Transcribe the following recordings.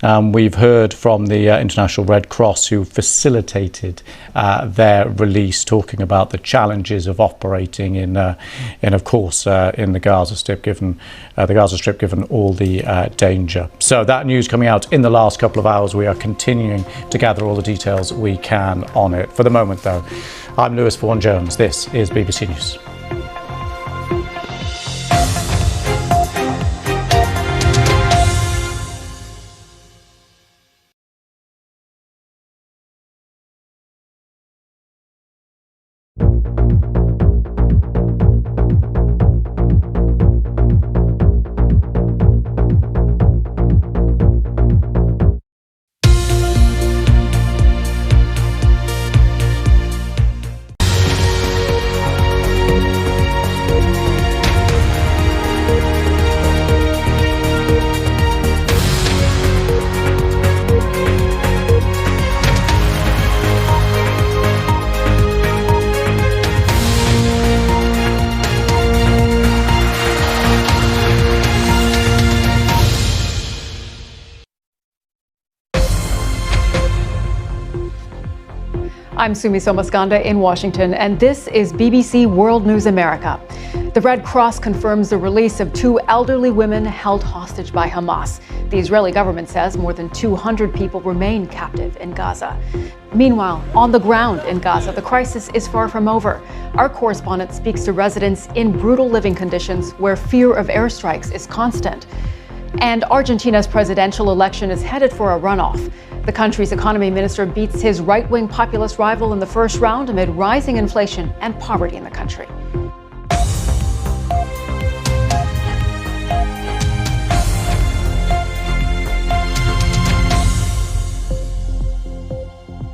We've heard from the International Red Cross, who facilitated their release, talking about the challenges of operating in the Gaza Strip, given all the danger. So that news coming out in the last couple of hours. We are continuing to gather all the details we can on it. For the moment, though, I'm Lewis Vaughan-Jones. This is BBC News. I'm Sumi Somaskanda in Washington, and this is BBC World News America. The Red Cross confirms the release of 2 elderly women held hostage by Hamas. The Israeli government says more than 200 people remain captive in Gaza. Meanwhile, on the ground in Gaza, the crisis is far from over. Our correspondent speaks to residents in brutal living conditions where fear of airstrikes is constant. And Argentina's presidential election is headed for a runoff. The country's economy minister beats his right-wing populist rival in the first round amid rising inflation and poverty in the country.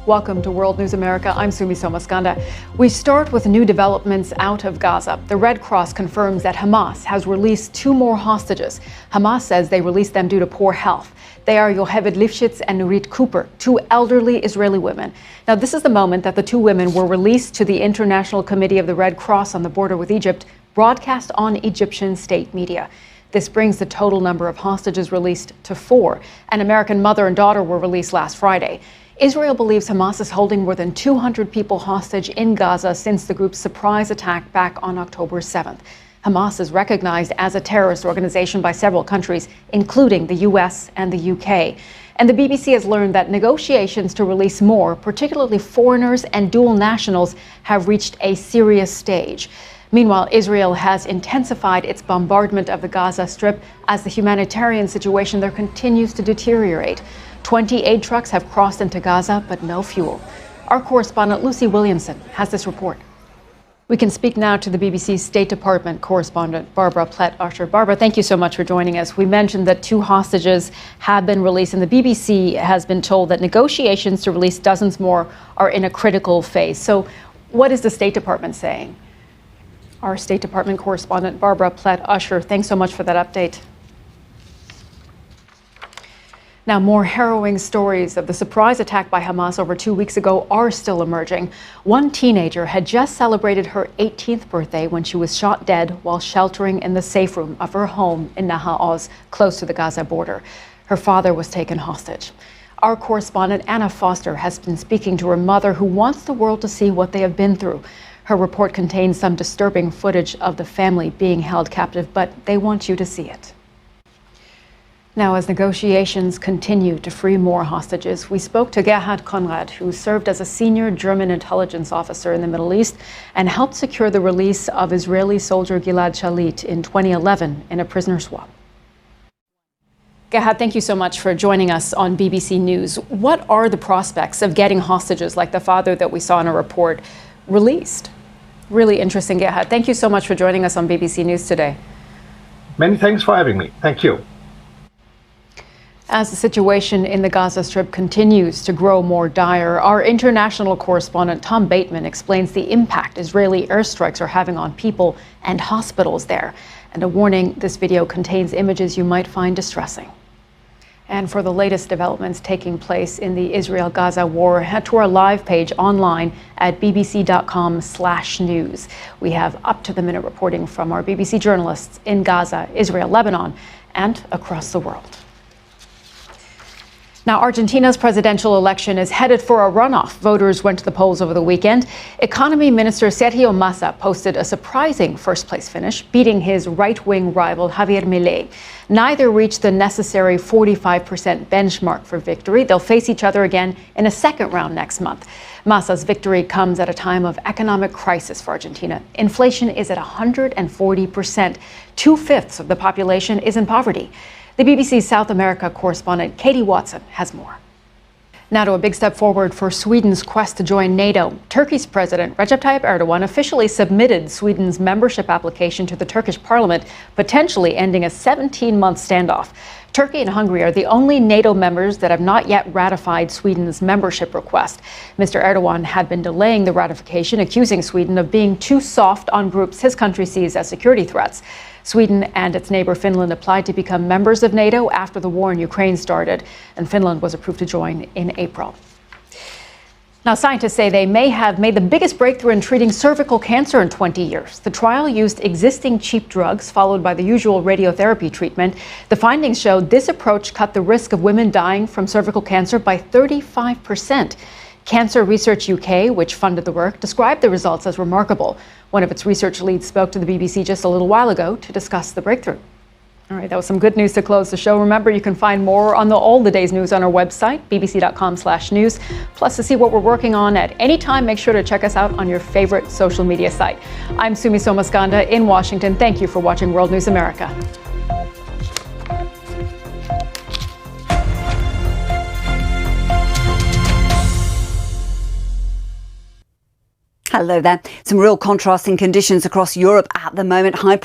Welcome to World News America. I'm Sumi Somaskanda. We start with new developments out of Gaza. The Red Cross confirms that Hamas has released 2 more hostages. Hamas says they released them due to poor health. They are Yocheved Lifshitz and Nurit Cooper, 2 elderly Israeli women. Now, this is the moment that the 2 women were released to the International Committee of the Red Cross on the border with Egypt, broadcast on Egyptian state media. This brings the total number of hostages released to 4. An American mother and daughter were released last Friday. Israel believes Hamas is holding more than 200 people hostage in Gaza since the group's surprise attack back on October 7th. Hamas is recognized as a terrorist organization by several countries, including the US and the UK. And the BBC has learned that negotiations to release more, particularly foreigners and dual nationals, have reached a serious stage. Meanwhile, Israel has intensified its bombardment of the Gaza Strip as the humanitarian situation there continues to deteriorate. 20 aid trucks have crossed into Gaza, but no fuel. Our correspondent Lucy Williamson has this report. We can speak now to the BBC State Department correspondent, Barbara Plett-Usher. Barbara, thank you so much for joining us. We mentioned that 2 hostages have been released, and the BBC has been told that negotiations to release dozens more are in a critical phase. So what is the State Department saying? Our State Department correspondent, Barbara Plett-Usher, thanks so much for that update. Now, more harrowing stories of the surprise attack by Hamas over 2 weeks ago are still emerging. One teenager had just celebrated her 18th birthday when she was shot dead while sheltering in the safe room of her home in Nahal Oz, close to the Gaza border. Her father was taken hostage. Our correspondent Anna Foster has been speaking to her mother, who wants the world to see what they have been through. Her report contains some disturbing footage of the family being held captive, but they want you to see it. Now, as negotiations continue to free more hostages, we spoke to Gerhard Konrad, who served as a senior German intelligence officer in the Middle East and helped secure the release of Israeli soldier Gilad Shalit in 2011 in a prisoner swap. Gerhard, thank you so much for joining us on BBC News. What are the prospects of getting hostages like the father that we saw in a report released? Really interesting, Gerhard. Thank you so much for joining us on BBC News today. Many thanks for having me. Thank you. As the situation in the Gaza Strip continues to grow more dire, our international correspondent Tom Bateman explains the impact Israeli airstrikes are having on people and hospitals there. And a warning, this video contains images you might find distressing. And for the latest developments taking place in the Israel-Gaza war, head to our live page online at bbc.com/news. We have up-to-the-minute reporting from our BBC journalists in Gaza, Israel, Lebanon, and across the world. Now, Argentina's presidential election is headed for a runoff. Voters went to the polls over the weekend. Economy Minister Sergio Massa posted a surprising first-place finish, beating his right-wing rival Javier Milei. Neither reached the necessary 45% benchmark for victory. They'll face each other again in a second round next month. Massa's victory comes at a time of economic crisis for Argentina. Inflation is at 140%. 2/5 of the population is in poverty. The BBC's South America correspondent Katie Watson has more. Now to a big step forward for Sweden's quest to join NATO. Turkey's President Recep Tayyip Erdogan officially submitted Sweden's membership application to the Turkish parliament, potentially ending a 17-month standoff. Turkey and Hungary are the only NATO members that have not yet ratified Sweden's membership request. Mr. Erdogan had been delaying the ratification, accusing Sweden of being too soft on groups his country sees as security threats. Sweden and its neighbor Finland applied to become members of NATO after the war in Ukraine started, and Finland was approved to join in April. Now, scientists say they may have made the biggest breakthrough in treating cervical cancer in 20 years. The trial used existing cheap drugs followed by the usual radiotherapy treatment. The findings showed this approach cut the risk of women dying from cervical cancer by 35%. Cancer Research UK, which funded the work, described the results as remarkable. One of its research leads spoke to the BBC just a little while ago to discuss the breakthrough. All right, that was some good news to close the show. Remember, you can find more on all the day's news on our website, bbc.com/news. Plus, to see what we're working on at any time, make sure to check us out on your favorite social media site. I'm Sumi Somaskanda in Washington. Thank you for watching World News America. Hello there. Some real contrasting conditions across Europe at the moment. High